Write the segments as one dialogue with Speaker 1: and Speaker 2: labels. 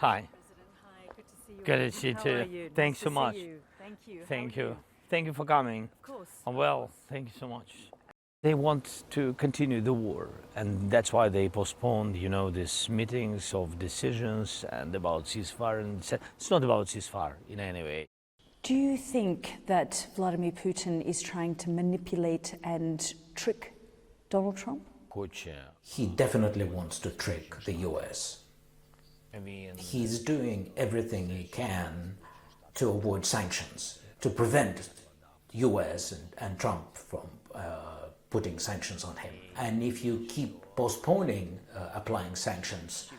Speaker 1: Hi.
Speaker 2: President, hi. Good to see you.
Speaker 1: Good to see you
Speaker 2: How
Speaker 1: too.
Speaker 2: are you?
Speaker 1: Thanks
Speaker 2: Nice
Speaker 1: so
Speaker 2: to
Speaker 1: much.
Speaker 2: see you. Thank you. How
Speaker 1: Thank
Speaker 2: are
Speaker 1: you. Thank you for coming.
Speaker 2: Of course.
Speaker 1: I'm
Speaker 2: of
Speaker 1: well.
Speaker 2: course.
Speaker 1: Thank you so much. They want to continue the war, and that's why they postponed, these meetings of decisions and about ceasefire. And it's not about ceasefire in any way.
Speaker 2: Do you think that Vladimir Putin is trying to manipulate and trick Donald Trump?
Speaker 3: He definitely wants to trick the US. He's doing everything he can to avoid sanctions, to prevent US and Trump from putting sanctions on him. And if you keep postponing applying sanctions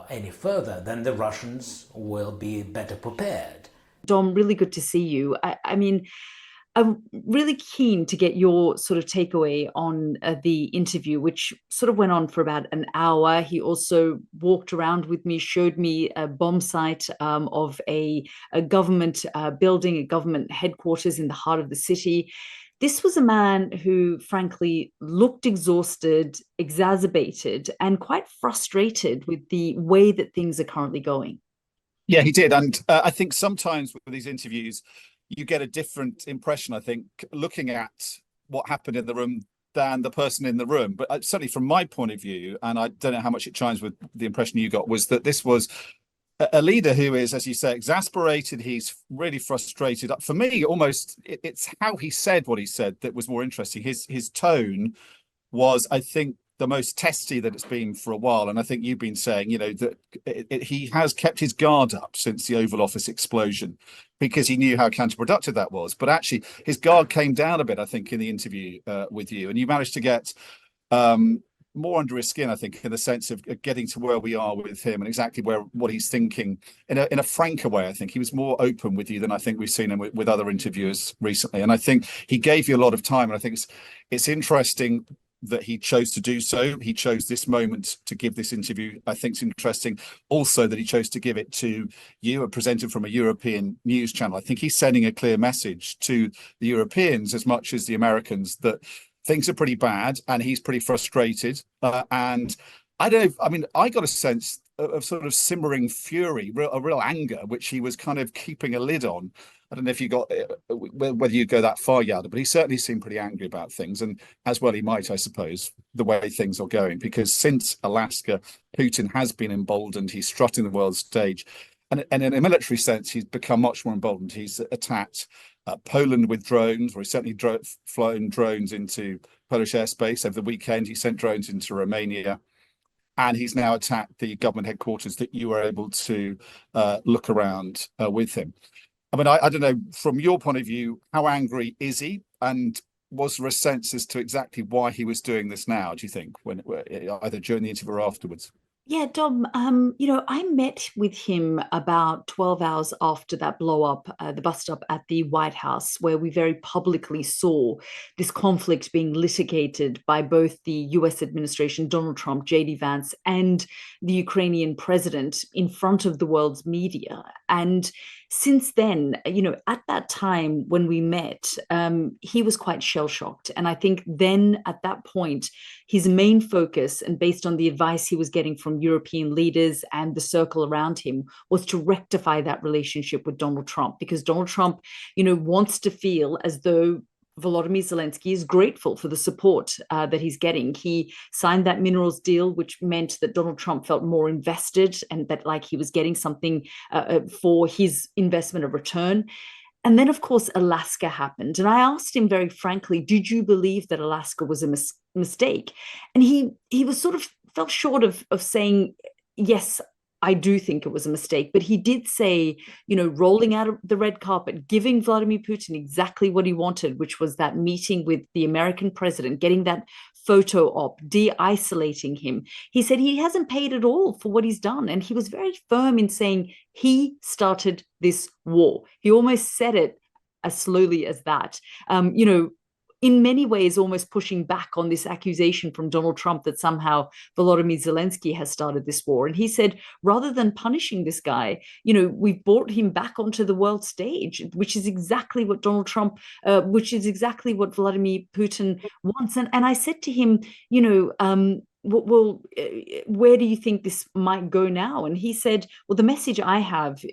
Speaker 3: any further, then the Russians will be better prepared.
Speaker 2: Dom, really good to see you. I mean, I'm really keen to get your sort of takeaway on the interview, which sort of went on for about an hour. He also walked around with me, showed me a bomb site of a government building, a government headquarters in the heart of the city. This was a man who, frankly, looked exhausted, exacerbated, and quite frustrated with the way that things are currently going.
Speaker 4: Yeah, he did. And I think sometimes with these interviews, you get a different impression, I think, looking at what happened in the room than the person in the room. But certainly from my point of view, and I don't know how much it chimes with the impression you got, was that this was a leader who is, as you say, exasperated. He's really frustrated. For me, almost, it's how he said what he said that was more interesting. His tone was, I think, the most testy that it's been for a while. And I think you've been saying, that he has kept his guard up since the Oval Office explosion because he knew how counterproductive that was. But actually, his guard came down a bit, I think, in the interview with you. And you managed to get more under his skin, I think, in the sense of getting to where we are with him and exactly what he's thinking in a franker way. I think he was more open with you than I think we've seen him with other interviewers recently. And I think he gave you a lot of time. And I think it's interesting that he chose to do so. He chose this moment to give this interview. I think it's interesting also that he chose to give it to you, a presenter from a European news channel. I think he's sending a clear message to the Europeans as much as the Americans that things are pretty bad and he's pretty frustrated. And I don't know, I mean, I got a sense of sort of simmering fury, a real anger, which he was kind of keeping a lid on. I don't know if you got whether you go that far, Yalda, but he certainly seemed pretty angry about things, and as well he might, I suppose, the way things are going. Because since Alaska, Putin has been emboldened. He's strutting the world stage, and in a military sense, he's become much more emboldened. He's attacked Poland with drones, or he's certainly flown drones into Polish airspace over the weekend. He sent drones into Romania. And he's now attacked the government headquarters that you were able to look around with him. I mean, I don't know, from your point of view, how angry is he? And was there a sense as to exactly why he was doing this now, do you think, when either during the interview or afterwards?
Speaker 2: Yeah, Dom, I met with him about 12 hours after that blow up, the bust up at the White House, where we very publicly saw this conflict being litigated by both the US administration, Donald Trump, JD Vance, and the Ukrainian president in front of the world's media. And since then, at that time when we met, he was quite shell shocked. And I think then at that point, his main focus, and based on the advice he was getting from European leaders and the circle around him, was to rectify that relationship with Donald Trump, because Donald Trump, wants to feel as though Volodymyr Zelenskyy is grateful for the support that he's getting. He signed that minerals deal, which meant that Donald Trump felt more invested and that like he was getting something for his investment of return. And then, of course, Alaska happened. And I asked him very frankly, did you believe that Alaska was a mistake? And he was sort of fell short of saying, yes, I do think it was a mistake. But he did say, rolling out of the red carpet, giving Vladimir Putin exactly what he wanted, which was that meeting with the American president, getting that photo op, de-isolating him. He said he hasn't paid at all for what he's done. And he was very firm in saying he started this war. He almost said it as slowly as that. In many ways, almost pushing back on this accusation from Donald Trump that somehow Volodymyr Zelenskyy has started this war. And he said, rather than punishing this guy, we've brought him back onto the world stage, which is exactly what Donald Trump, which is exactly what Vladimir Putin wants. And I said to him, well, where do you think this might go now? And he said, well, the message I have,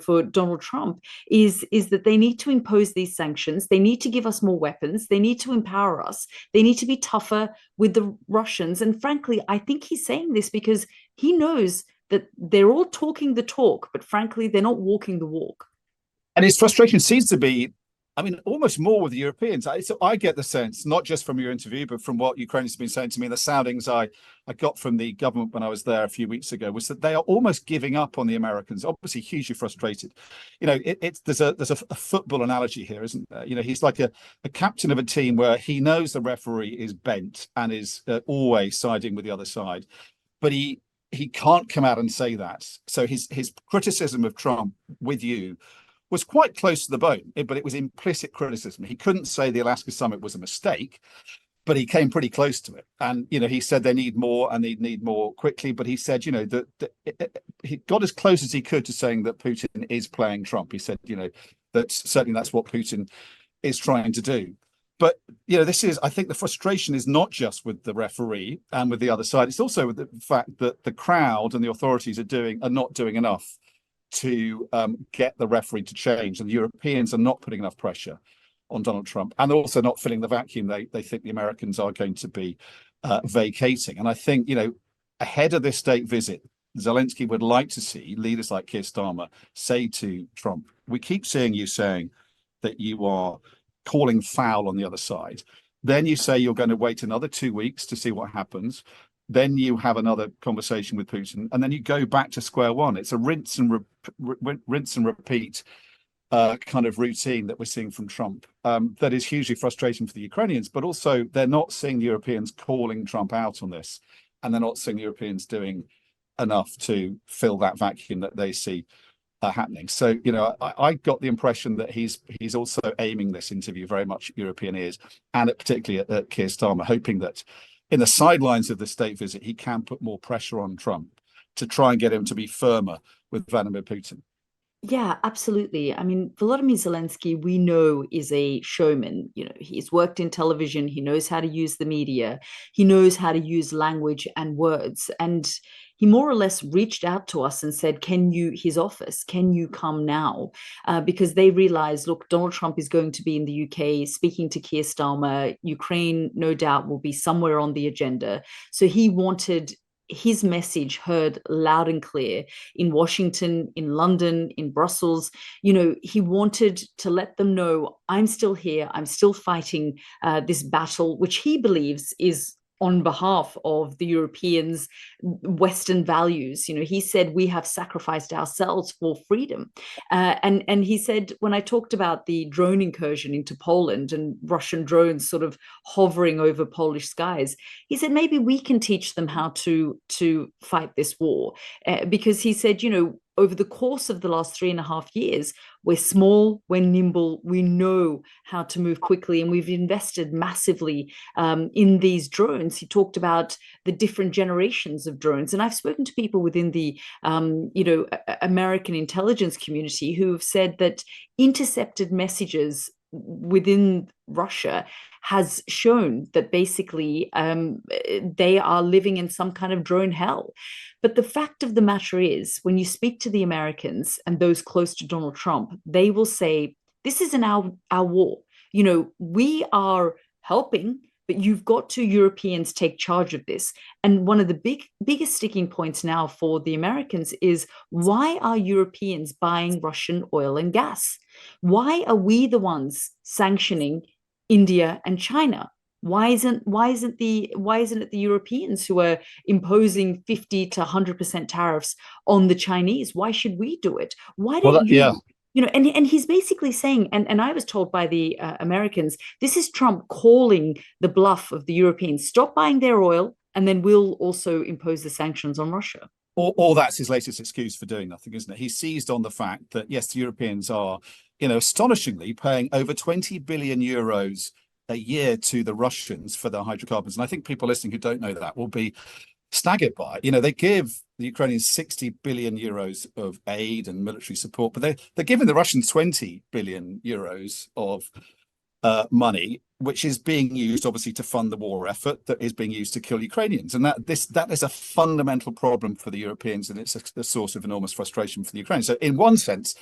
Speaker 2: for Donald Trump is that they need to impose these sanctions. They need to give us more weapons. They need to empower us. They need to be tougher with the Russians. And frankly, I think he's saying this because he knows that they're all talking the talk, but frankly, they're not walking the walk.
Speaker 4: And his frustration seems to be, I mean, almost more with the Europeans. So I get the sense, not just from your interview, but from what Ukrainians have been saying to me, the soundings I got from the government when I was there a few weeks ago, was that they are almost giving up on the Americans, obviously hugely frustrated. There's a football analogy here, isn't there? He's like a captain of a team where he knows the referee is bent and is always siding with the other side, but he can't come out and say that. So his criticism of Trump with you was quite close to the bone, but it was implicit criticism. He couldn't say the Alaska summit was a mistake, but he came pretty close to it. And, he said they need more and they need more quickly. But he said, that he got as close as he could to saying that Putin is playing Trump. He said, that certainly that's what Putin is trying to do. But, I think the frustration is not just with the referee and with the other side. It's also with the fact that the crowd and the authorities are not doing enough to get the referee to change, and the Europeans are not putting enough pressure on Donald Trump, and they're also not filling the vacuum they think the Americans are going to be vacating. And I think, ahead of this state visit, Zelenskyy would like to see leaders like Keir Starmer say to Trump, we keep seeing you saying that you are calling foul on the other side. Then you say you're going to wait another 2 weeks to see what happens. Then you have another conversation with Putin, and then you go back to square one. It's a rinse and repeat kind of routine that we're seeing from Trump, that is hugely frustrating for the Ukrainians, but also they're not seeing the Europeans calling Trump out on this, and they're not seeing the Europeans doing enough to fill that vacuum that they see happening. So, I got the impression that he's also aiming this interview very much at European ears, and particularly at Keir Starmer, hoping that in the sidelines of the state visit, he can put more pressure on Trump to try and get him to be firmer with Vladimir Putin.
Speaker 2: Yeah, absolutely. I mean, Volodymyr Zelenskyy, we know, is a showman. He's worked in television. He knows how to use the media. He knows how to use language and words. And he more or less reached out to us and said, his office, can you come now? Because they realized, look, Donald Trump is going to be in the UK speaking to Keir Starmer. Ukraine, no doubt, will be somewhere on the agenda. So he wanted his message heard loud and clear in Washington, in London, in Brussels. He wanted to let them know, I'm still here. I'm still fighting this battle, which he believes is on behalf of the Europeans' Western values. He said, we have sacrificed ourselves for freedom. And he said, when I talked about the drone incursion into Poland and Russian drones sort of hovering over Polish skies, he said, maybe we can teach them how to fight this war. Because he said, over the course of the last 3.5 years, we're small, we're nimble, we know how to move quickly, and we've invested massively in these drones. He talked about the different generations of drones. And I've spoken to people within the American intelligence community who have said that intercepted messages within Russia has shown that basically they are living in some kind of drone hell. But the fact of the matter is, when you speak to the Americans and those close to Donald Trump, they will say, this isn't our war. We are helping, but you've got to, Europeans, take charge of this. And one of the biggest sticking points now for the Americans is, why are Europeans buying Russian oil and gas? Why are we the ones sanctioning India and China? Why isn't it the Europeans who are imposing 50 to 100% tariffs on the Chinese? Why should we do it? Why don't you? Yeah. And he's basically saying, and I was told by the Americans, this is Trump calling the bluff of the Europeans. Stop buying their oil, and then we'll also impose the sanctions on Russia.
Speaker 4: Or that's his latest excuse for doing nothing, isn't it? He seized on the fact that, yes, the Europeans are, astonishingly paying over 20 billion euros a year to the Russians for their hydrocarbons. And I think people listening who don't know that will be staggered by it. They give the Ukrainians 60 billion euros of aid and military support, but they're giving the Russians 20 billion euros of money, which is being used obviously to fund the war effort that is being used to kill Ukrainians. And that is a fundamental problem for the Europeans, and it's a source of enormous frustration for the Ukrainians. So in one sense,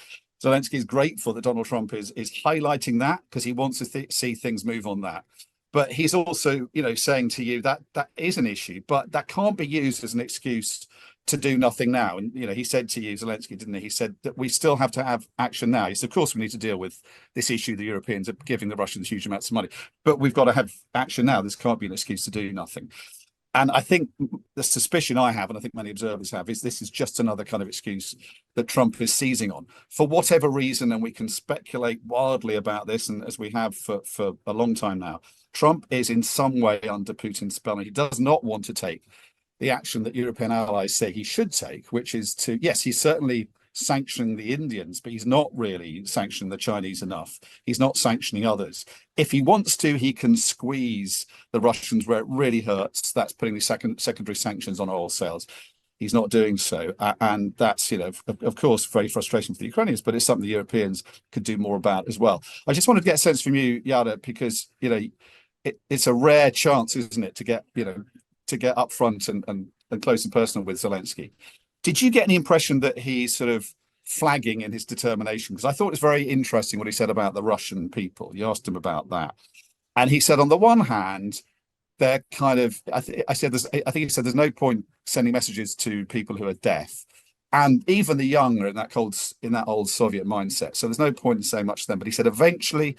Speaker 4: Zelensky is grateful that Donald Trump is highlighting that, because he wants to see things move on that. But he's also, saying to you that that is an issue, but that can't be used as an excuse to do nothing now. And, he said to you, Zelensky, didn't he? He said that we still have to have action now. He said, of course, we need to deal with this issue. The Europeans are giving the Russians huge amounts of money, but we've got to have action now. This can't be an excuse to do nothing. And I think the suspicion I have, and I think many observers have, is this is just another kind of excuse that Trump is seizing on for whatever reason. And we can speculate wildly about this, and as we have for a long time now. Trump is in some way under Putin's spell, and he does not want to take the action that European allies say he should take, which is to, yes, he's certainly sanctioning the Indians, but he's not really sanctioning the Chinese enough. He's not sanctioning others. If he wants to, he can squeeze the Russians where it really hurts. That's putting the secondary sanctions on oil sales. He's not doing so. And that's, of course, very frustrating for the Ukrainians, but it's something the Europeans could do more about as well. I just wanted to get a sense from you, Yalda, because, it's a rare chance, isn't it, to get up front and close and personal with Zelensky. Did you get any impression that he's sort of flagging in his determination? Because I thought it was very interesting what he said about the Russian people. You asked him about that. And he said, on the one hand, they're kind of, I think he said there's no point sending messages to people who are deaf. And even the young are in that old Soviet mindset. So there's no point in saying much to them. But he said eventually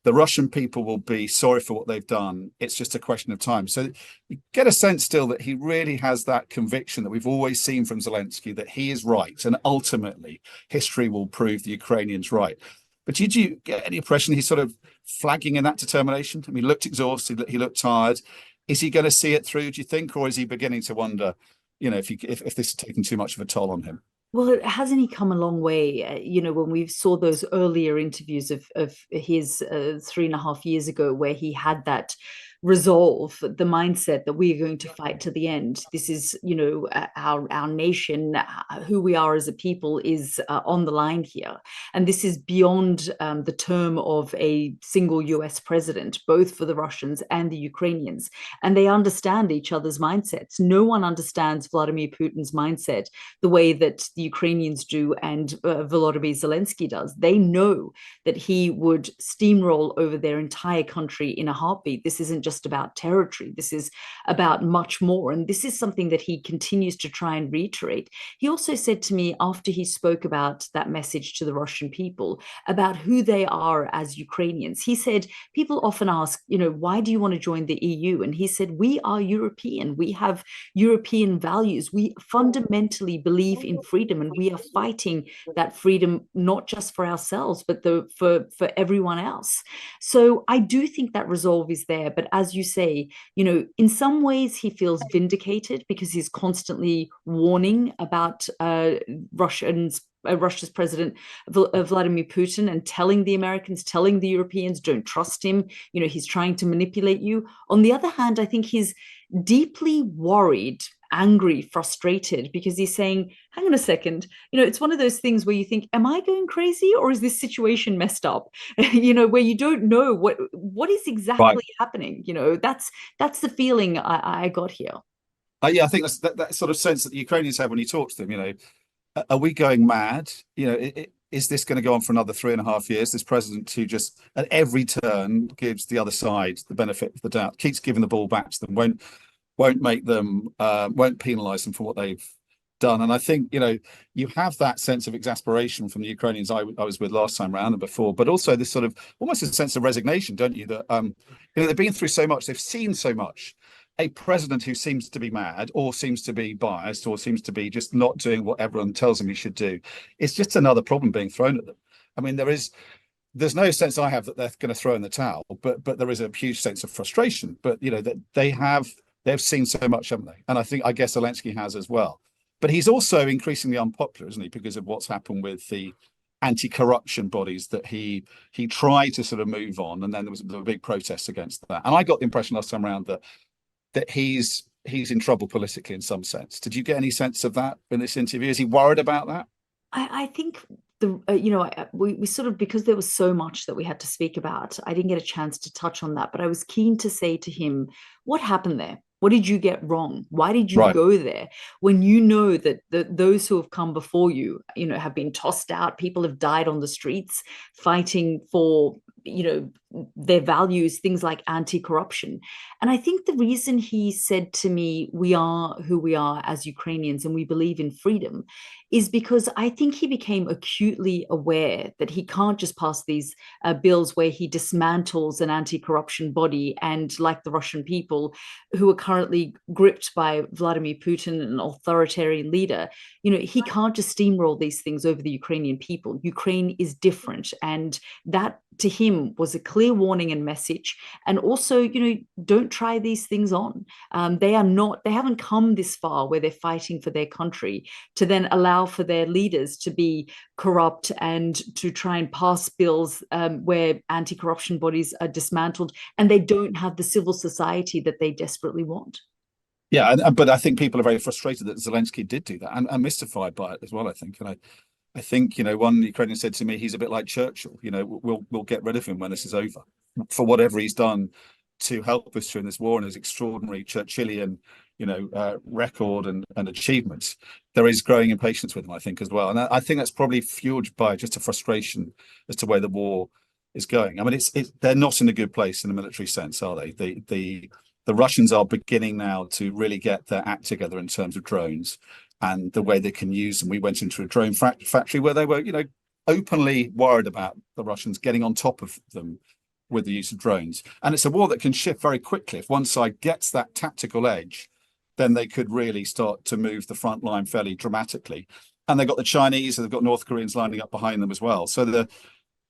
Speaker 4: the Russian people will be sorry for what they've done. It's just a question of time. So you get a sense still that he really has that conviction that we've always seen from Zelensky, that he is right. And ultimately, history will prove the Ukrainians right. But did you get any impression he's sort of flagging in that determination? I mean, he looked exhausted, he looked tired. Is he going to see it through, do you think? Or is he beginning to wonder, if this is taking too much of a toll on him?
Speaker 2: Well, hasn't he come a long way? When we saw those earlier interviews of his 3.5 years ago, where he had that resolve, the mindset that we are going to fight to the end. This is, our nation, who we are as a people is on the line here. And this is beyond the term of a single US president, both for the Russians and the Ukrainians. And they understand each other's mindsets. No one understands Vladimir Putin's mindset the way that the Ukrainians do and Volodymyr Zelensky does. They know that he would steamroll over their entire country in a heartbeat. This isn't just about territory. This is about much more. And this is something that he continues to try and reiterate. He also said to me after he spoke about that message to the Russian people about who they are as Ukrainians, he said, people often ask, why do you want to join the EU? And he said, we are European. We have European values. We fundamentally believe in freedom, and we are fighting that freedom, not just for ourselves, but for everyone else. So I do think that resolve is there. But as you say, in some ways he feels vindicated because he's constantly warning about Russia's president Vladimir Putin and telling the Americans, telling the Europeans, don't trust him. He's trying to manipulate you. On the other hand, I think he's deeply worried, angry, frustrated, because he's saying, hang on a second, it's one of those things where you think, am I going crazy, or is this situation messed up? Where you don't know what is exactly happening. That's the feeling I got here.
Speaker 4: Yeah, I think that's that sort of sense that the Ukrainians have when you talk to them. Are we going mad? Is this going to go on for another 3.5 years? This president who just at every turn gives the other side the benefit of the doubt, keeps giving the ball back to them, won't make them, won't penalise them for what they've done. And I think, you have that sense of exasperation from the Ukrainians I was with last time round and before, but also this sort of almost a sense of resignation, don't you? That, they've been through so much, they've seen so much. A president who seems to be mad or seems to be biased or seems to be just not doing what everyone tells him he should do, it's just another problem being thrown at them. I mean, there's no sense I have that they're going to throw in the towel, but there is a huge sense of frustration. But that they've seen so much, haven't they? And I guess Zelensky has as well. But he's also increasingly unpopular, isn't he, because of what's happened with the anti-corruption bodies that he tried to sort of move on, and then there was a big protest against that. And I got the impression last time around that he's in trouble politically in some sense. Did you get any sense of that in this interview? Is he worried about that?
Speaker 2: I think we sort of, because there was so much that we had to speak about, I didn't get a chance to touch on that, but I was keen to say to him, what happened there? What did you get wrong? Why did you
Speaker 4: Right.
Speaker 2: go there when you know that those who have come before you, have been tossed out? People have died on the streets fighting for, their values, things like anti-corruption. And I think the reason he said to me, we are who we are as Ukrainians and we believe in freedom, is because I think he became acutely aware that he can't just pass these bills where he dismantles an anti-corruption body, and like the Russian people who are currently gripped by Vladimir Putin, an authoritarian leader, he can't just steamroll these things over the Ukrainian people. Ukraine is different. And that to him was a clear warning and message. And also, don't try these things on. They haven't come this far where they're fighting for their country to then allow for their leaders to be corrupt and to try and pass bills where anti-corruption bodies are dismantled, and they don't have the civil society that they desperately want.
Speaker 4: Yeah, but I think people are very frustrated that Zelensky did do that, and mystified by it as well, I think. And I think, one Ukrainian said to me, he's a bit like Churchill. We'll get rid of him when this is over, for whatever he's done to help us during this war and his extraordinary Churchillian, record and achievements. There is growing impatience with him, I think, as well. And I think that's probably fueled by just a frustration as to where the war is going. I mean, they're not in a good place in a military sense, are they? The Russians are beginning now to really get their act together in terms of drones and the way they can use them. We went into a drone factory where they were, openly worried about the Russians getting on top of them with the use of drones. And it's a war that can shift very quickly. If one side gets that tactical edge, then they could really start to move the front line fairly dramatically. And they've got the Chinese and they've got North Koreans lining up behind them as well. So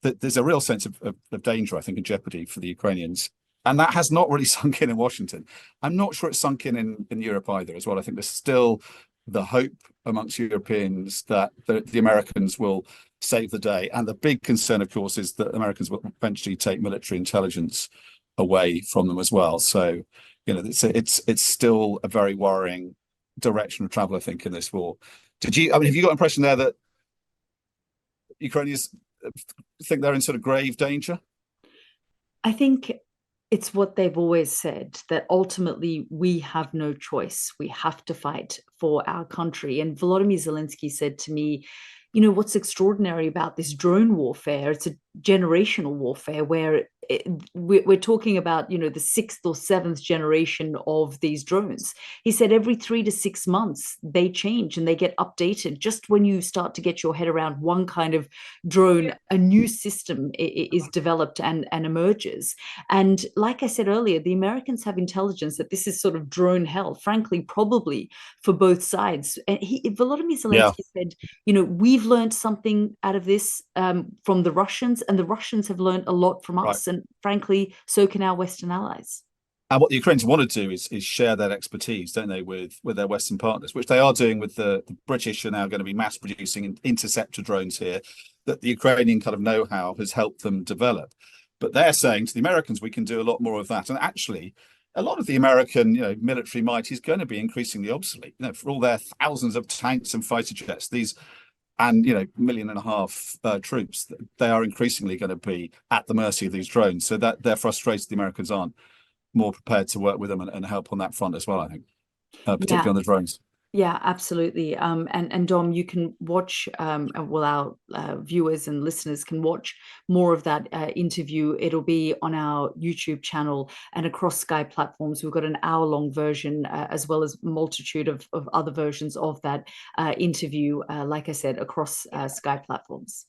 Speaker 4: there's a real sense of danger, I think, and jeopardy for the Ukrainians. And that has not really sunk in Washington. I'm not sure it's sunk in Europe either as well. I think there's still the hope amongst Europeans that the Americans will save the day. And the big concern, of course, is that Americans will eventually take military intelligence away from them as well. So, it's still a very worrying direction of travel, I think, in this war. Have you got an impression there that Ukrainians think they're in sort of grave danger?
Speaker 2: I think it's what they've always said, that ultimately we have no choice. We have to fight for our country. And Volodymyr Zelenskyy said to me, what's extraordinary about this drone warfare, it's a generational warfare where we're talking about, the sixth or seventh generation of these drones. He said every 3 to 6 months they change and they get updated. Just when you start to get your head around one kind of drone, a new system is developed and emerges. And like I said earlier, the Americans have intelligence that this is sort of drone hell, frankly, probably for both sides. And Volodymyr Zelenskyy said, we've learned something out of this from the Russians, and the Russians have learned a lot from us. Right. And frankly, so can our Western allies.
Speaker 4: And what the Ukrainians want to do is share that expertise, don't they, with their Western partners, which they are doing with the British are now going to be mass producing interceptor drones here that the Ukrainian kind of know-how has helped them develop. But they're saying to the Americans, we can do a lot more of that. And actually, a lot of the American military might is going to be increasingly obsolete. For all their thousands of tanks and fighter jets, and 1.5 million troops, they are increasingly going to be at the mercy of these drones. So that they're frustrated the Americans aren't more prepared to work with them and help on that front as well, I think, particularly on the drones.
Speaker 2: Yeah, absolutely. And Dom, you can watch, our viewers and listeners can watch more of that interview. It'll be on our YouTube channel and across Sky platforms. We've got an hour-long version, as well as multitude of other versions of that interview, like I said, across Sky platforms.